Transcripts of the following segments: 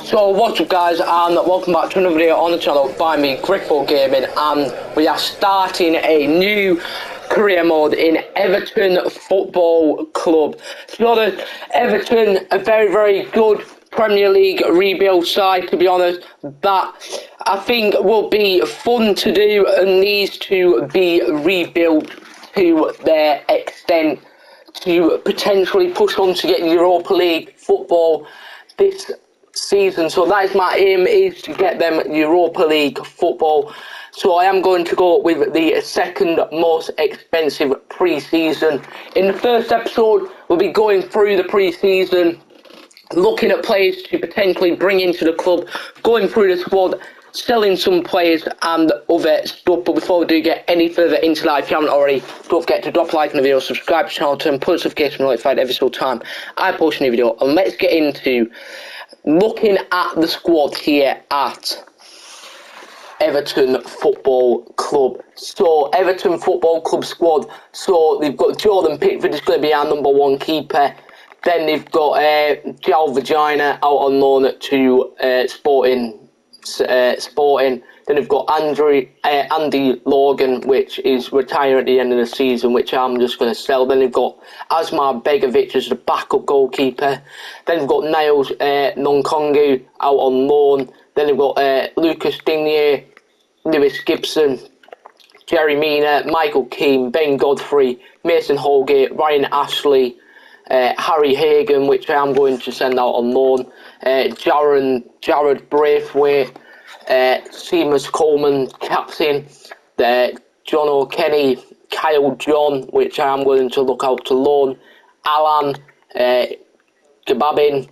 So what's up guys, and welcome back to another video on the channel by me, Griffo Gaming, and we are starting a new career mode in Everton Football Club. So the Everton, a very good Premier League rebuild side, to be honest, that I think will be fun to do and needs to be rebuilt to their extent to potentially push on to get Europa League football this season. So that is my aim, is to get them Europa League football. So I am going to go with the second most expensive pre-season. In the first episode, we'll be going through the pre-season, looking at players to potentially bring into the club, going through the squad, selling some players and other stuff. But before we do get any further into that, if you haven't already, don't forget to drop a like on the video, subscribe to the channel, turn post notifications notified every single time I post a new video. And let's get into looking at the squad here at Everton Football Club. So Everton Football Club squad, so they've got Jordan Pickford is going to be our number one keeper. Then they've got João Vagina out on loan to Sporting. Then we've got Andy Logan, which is retiring at the end of the season, which I'm just going to sell. Then we've got Asmar Begovic as the backup goalkeeper. Then we've got Niles Nonkongu out on loan. Then we've got Lucas Digne, Lewis Gibson, Jerry Mina, Michael Keane, Ben Godfrey, Mason Holgate, Ryan Ashley, Harry Hagan, which I am going to send out on loan, Jared Braithwaite, Seamus Coleman, captain, John O'Kenny, Kyle John, which I am going to look out to loan, Alan Gababin,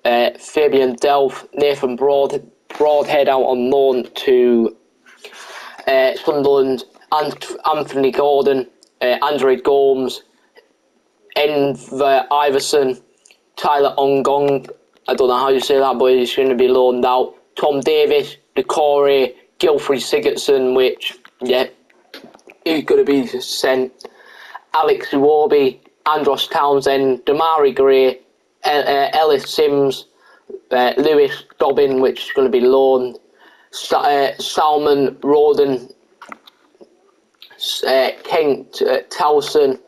Fabian Delph, Nathan Broadhead out on loan to Sunderland, Anthony Gordon, Andre Gomes, Enver Iverson, Tyler Ongong, I don't know how you say that, but he's going to be loaned out, Tom Davis, Decore, Gilfrey Sigurdsson, which, yeah, he's going to be sent, Alex Iwobi, Andros Townsend, Damari Gray, Ellis Sims, Lewis Dobbin, which is going to be loaned, Salman Roden, Kent Towson,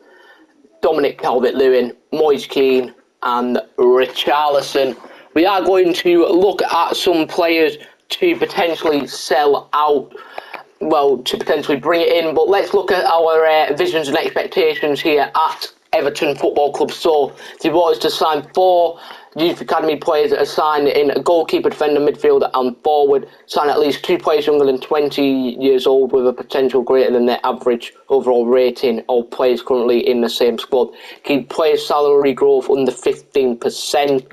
Dominic Calvert-Lewin, Moise Keane and Richarlison. We are going to look at some players to potentially sell out, well, to potentially bring it in, but let's look at our visions and expectations here at Everton Football Club. So they wanted to sign 4 youth academy players that are signed in a goalkeeper, defender, midfielder and forward, sign at least 2 players younger than 20 years old with a potential greater than their average overall rating of players currently in the same squad, keep players' salary growth under 15%.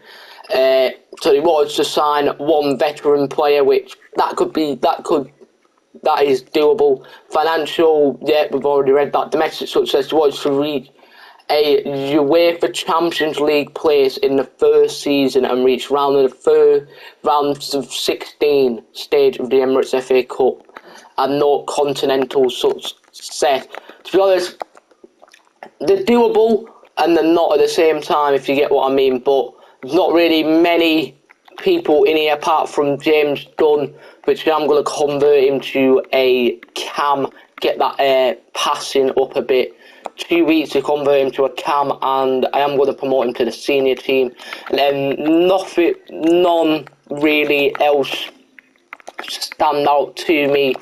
So they wanted to sign 1 veteran player, which that is doable. Financial, yeah, we've already read that. Domestic success, they wanted to reach a UEFA Champions League place in the first season and reach round of 16 stage of the Emirates FA Cup and no continental success. To be honest, they're doable and they're not at the same time, if you get what I mean, but there's not really many people in here apart from James Dunn, which I'm going to convert him to a cam, get that passing up a bit. 2 weeks to convert him to a cam, and I am going to promote him to the senior team. And then none really else stand out to me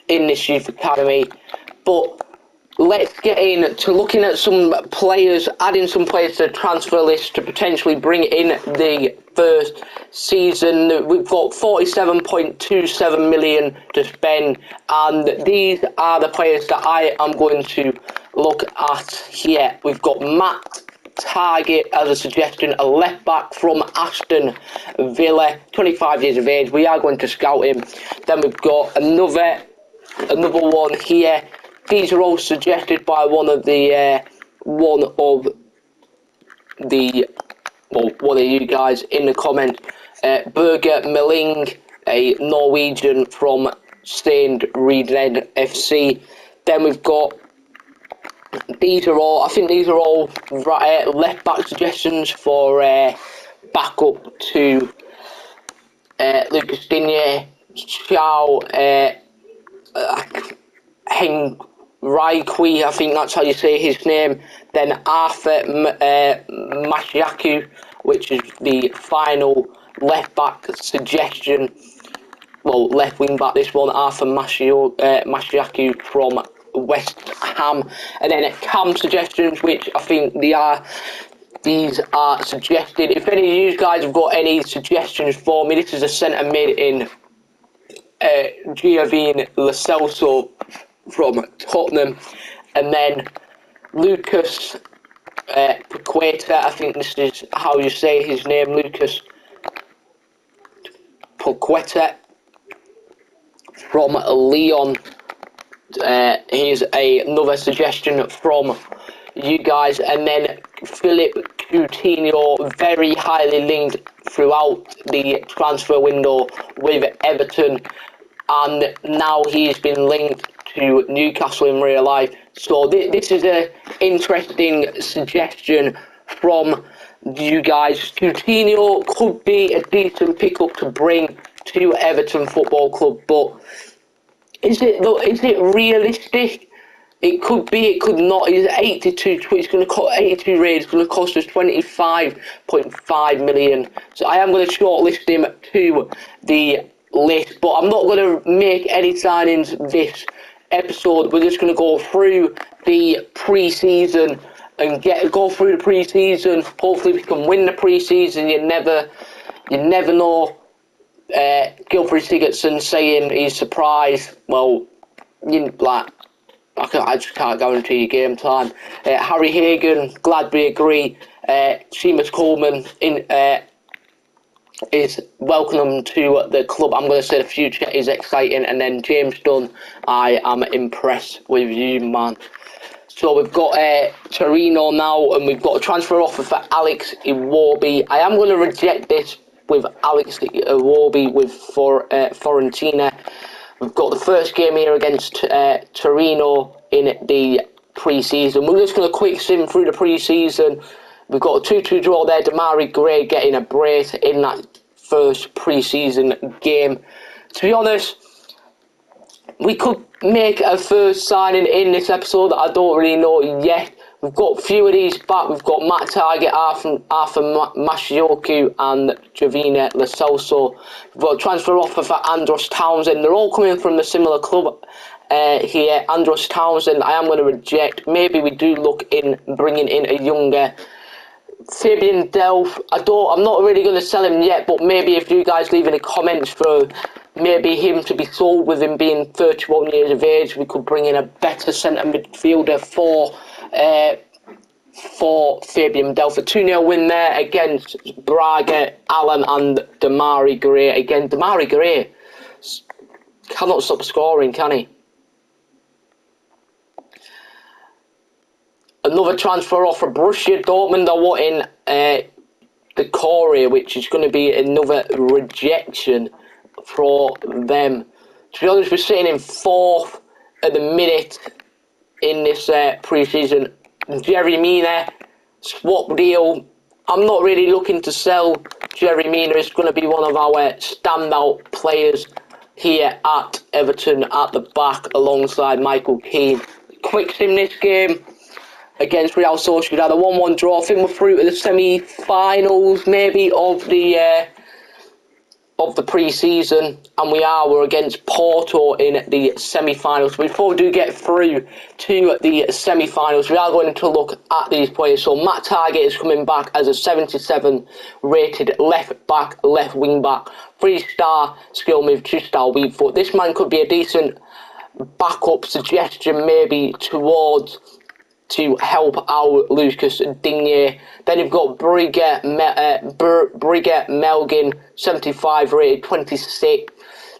in this youth academy. But let's get into looking at some players, adding some players to the transfer list to potentially bring in the first season. We've got 47.27 million to spend, and these are the players that I am going to look at here. We've got Matt Target as a suggestion, a left back from Aston Villa, 25 years of age. We are going to scout him. Then we've got another one here. These are all suggested by one of you guys in the comments. Birger Meling, a Norwegian from Stained Reed Red FC. Then we've got, I think these are all left back suggestions for backup to Lucas Digne, Xiao Henrique, I think that's how you say his name. Then Arthur Mashiaku, which is the final left back suggestion. Well, left wing back this one, Arthur Mashiaku from West Ham. And then cam suggestions, which I think these are suggested. If any of you guys have got any suggestions for me, this is a centre mid in Giovanni Lo Celso from Tottenham, and then Lucas Paqueta, I think this is how you say his name, Lucas Paqueta from Lyon. Here's another suggestion from you guys. And then Philip Coutinho, very highly linked throughout the transfer window with Everton, and now he's been linked to Newcastle in real life. So this is an interesting suggestion from you guys. Coutinho could be a decent pickup to bring to Everton Football Club, but is it realistic? It could be, it could not. He's 82. It's going to cost 82 rates. It's going to cost us 25.5 million. So I am going to shortlist him to the list, but I'm not going to make any signings this episode. We're just going to go through the pre-season and go through the pre-season. Hopefully, we can win the pre-season. You never know. Gilfrey Sigurdsson saying he's surprised. Well, I just can't guarantee you game time. Harry Hagan, glad we agree. Seamus Coleman is welcome to the club. I'm going to say the future is exciting. And then James Dunn, I am impressed with you, man. So we've got Torino now, and we've got a transfer offer for Alex Iwobi. I am going to reject this with Alex Iwobi with Fiorentina. We've got the first game here against Torino in the pre-season. We're just going to quick sim through the pre-season. We've got a 2-2 draw there. Damari Gray getting a brace in that first pre-season game. To be honest, we could make a first signing in this episode. I don't really know yet. We've got a few of these back. We've got Matt Target, Arthur Mashioku, and Giovanni Lo Celso. We've got a transfer offer for Andros Townsend. They're all coming from a similar club here. Andros Townsend, I am going to reject. Maybe we do look in bringing in a younger Fabian Delph. I'm not really going to sell him yet, but maybe if you guys leave any comments for maybe him to be sold with him being 31 years of age, we could bring in a better centre midfielder for Fabian Delph. A 2-0 win there against Braga, Allen and Damari Gray. Again, Damari Gray cannot stop scoring, can he? Another transfer offer, Borussia Dortmund are wanting the Corey, which is going to be another rejection for them. To be honest, we're sitting in 4th at the minute in this pre-season. Jerry Mina, swap deal. I'm not really looking to sell Jerry Mina. It's going to be one of our standout players here at Everton at the back alongside Michael Keane. Quick sim this game against Real Sociedad, a 1-1 draw. I think we're through to the semi-finals maybe of the pre-season, and we're against Porto in the semi-finals. Before we do get through to the semi-finals, we are going to look at these players. So Matt Target is coming back as a 77 rated left back, left wing back, 3-star skill move, 2-star weak foot. This man could be a decent backup suggestion maybe to help out Lucas Digne. Then you've got Brigette Melgin, 75 rated, 26.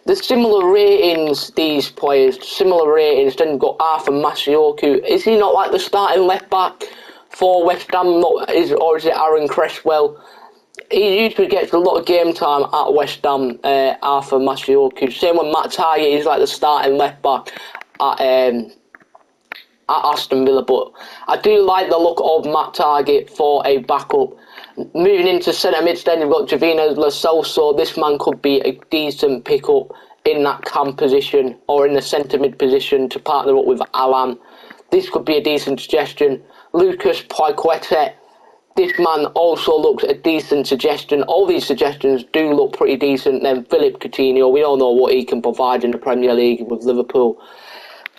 The similar ratings, these players, similar ratings. Then you've got Arthur Mashioku. Is he not like the starting left back for West Ham? Or is it Aaron Cresswell? He usually gets a lot of game time at West Ham, Arthur Mashioku. Same with Matt Target, he's like the starting left back at Aston Villa, but I do like the look of Matt Target for a backup. Moving into centre mids, then you've got Jovino Lo Celso. This man could be a decent pickup in that cam position or in the centre mid position to partner up with Alan. This could be a decent suggestion. Lucas Paqueta. This man also looks a decent suggestion. All these suggestions do look pretty decent. Then Philip Coutinho, we all know what he can provide in the Premier League with Liverpool.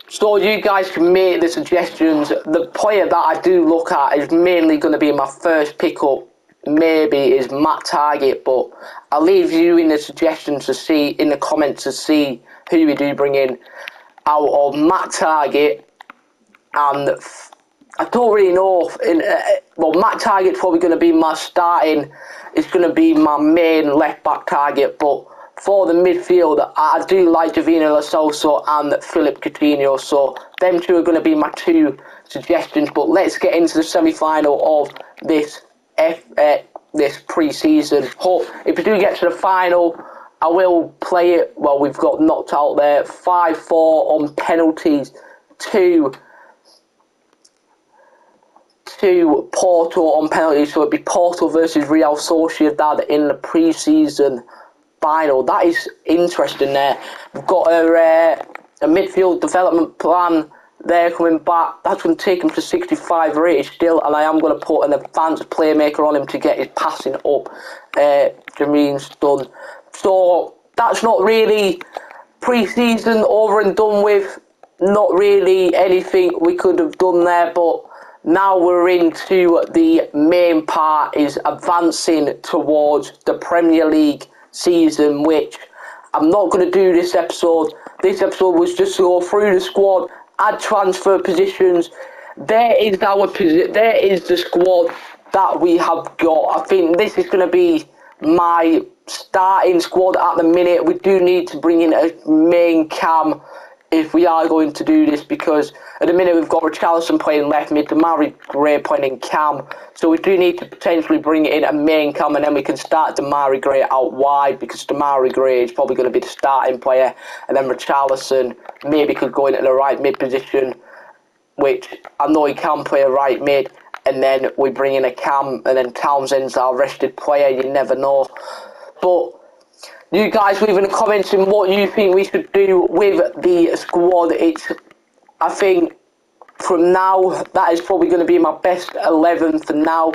So you guys can make the suggestions. The player that I do look at is mainly going to be my first pickup. Maybe is Matt Target, but I'll leave you in the suggestions to see, in the comments to see who we do bring in out of Matt Target. And I don't really know. Well, Matt Target's probably going to be my starting. It's going to be my main left back target. But for the midfield, I do like Jovino Lo Celso and Philip Coutinho. So them two are going to be my two suggestions. But let's get into the semi-final of this pre-season. If we do get to the final, I will play it. Well, we've got knocked out there 5-4 on penalties to Porto on penalties. So it'd be Porto versus Real Sociedad in the pre-season final. That is interesting there. We've got a midfield development plan there coming back. That's going to take him to 65 rated still, and I am going to put an advanced playmaker on him to get his passing up. Jermaine's done. So that's not really pre-season over and done with. Not really anything we could have done there, but now we're into the main part, is advancing towards the Premier League season, which I'm not going to do this episode. This episode was just to go through the squad, add transfer positions. There is the squad that we have got. I think this is going to be my starting squad at the minute. We do need to bring in a main cam if we are going to do this, because at the minute we've got Richarlison playing left mid, Demarai Gray playing in cam, so we do need to potentially bring in a main cam, and then we can start Demarai Gray out wide, because Demarai Gray is probably going to be the starting player, and then Richarlison maybe could go into the right mid position, which I know he can play a right mid, and then we bring in a cam, and then Townsend's our rested player. You never know. But you guys leave in the comments in what you think we should do with the squad. I think from now, that is probably going to be my best 11 for now.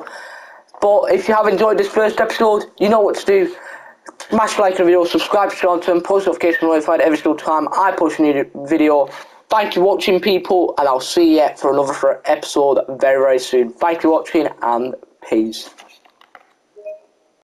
But if you have enjoyed this first episode, you know what to do. Smash like the video, subscribe to the channel, turn post notifications notified every single time I post a new video. Thank you for watching, people, and I'll see you for another episode very, very soon. Thank you for watching, and peace.